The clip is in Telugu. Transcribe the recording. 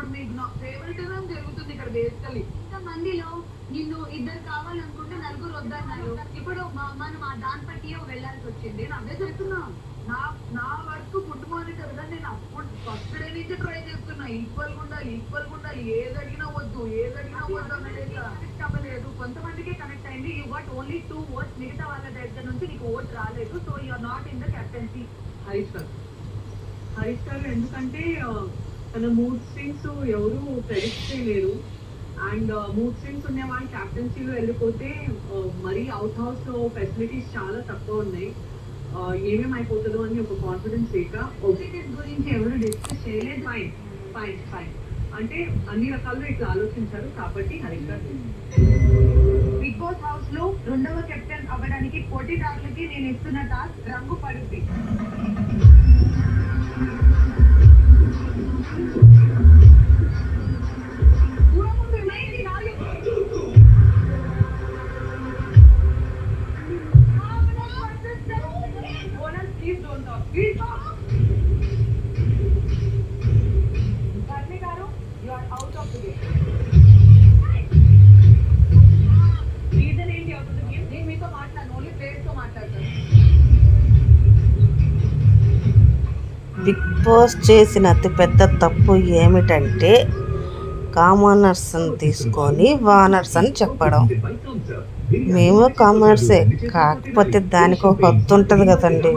ఇప్పుడు మీకు నా ఫేవరెటిజం జరుగుతుంది ఇక్కడ బేసికలీ. మందిలో నిన్ను ఇద్దరు కావాలనుకుంటే నలుగురు వద్దన్నారు. ఇప్పుడు మనం దాని పట్టి వెళ్ళాల్సి వచ్చింది. నేను అదే చెప్తున్నా, నా నా వర్క్ ఫుడ్ మానిటర్ గా నేను అప్పుడు ఫస్ట్ డే నుంచి ట్రై చేస్తున్నా. ఈక్వల్ గా ఉండాలి, ఏది అడిగినా వద్దు అనేది అవ్వలేదు. కొంతమందికి కనెక్ట్ అయింది. యూ గట్ ఓన్లీ 2 votes, మిగతా వాళ్ళ దగ్గర నుంచి నీకు ఓట్ రాలేదు. So you are not in the captaincy. Harish గారు ఎందుకంటే తన మూడ్ స్వింగ్స్ ఎవరు ప్రెడిక్ట్ చేయలేరు. అండ్ మూడ్ స్వింగ్స్ ఉన్న వాళ్ళు క్యాప్టెన్సీలో వెళ్ళిపోతే మరీ అవుట్ హౌస్ లో ఫెసిలిటీస్ చాలా తక్కువ ఉన్నాయి. ఏమేమి అయిపోతుందో అని ఒక కాన్ఫిడెన్స్ లేక ఒపీనియన్ గురించి ఎవరు డిస్కస్ చేయలేదు. ఫైన్ అంటే అన్ని రకాలుగా ఇట్లా ఆలోచించారు కాబట్టి హరీష్ గారు. బిగ్ బాస్ హౌస్ లో 2వ కెప్టెన్ అవ్వడానికి పోటీదారులకి నేను ఇస్తున్న టాస్క్ రంగు పడుద్ది. బిగ్ బాస్ చేసిన అతిపెద్ద తప్పు ఏమిటంటే కామనర్స్ని తీసుకొని వానర్స్ అని చెప్పడం. మేము కామనర్సే, కాకపోతే దానికి ఒక హద్దు ఉంటుంది కదండి.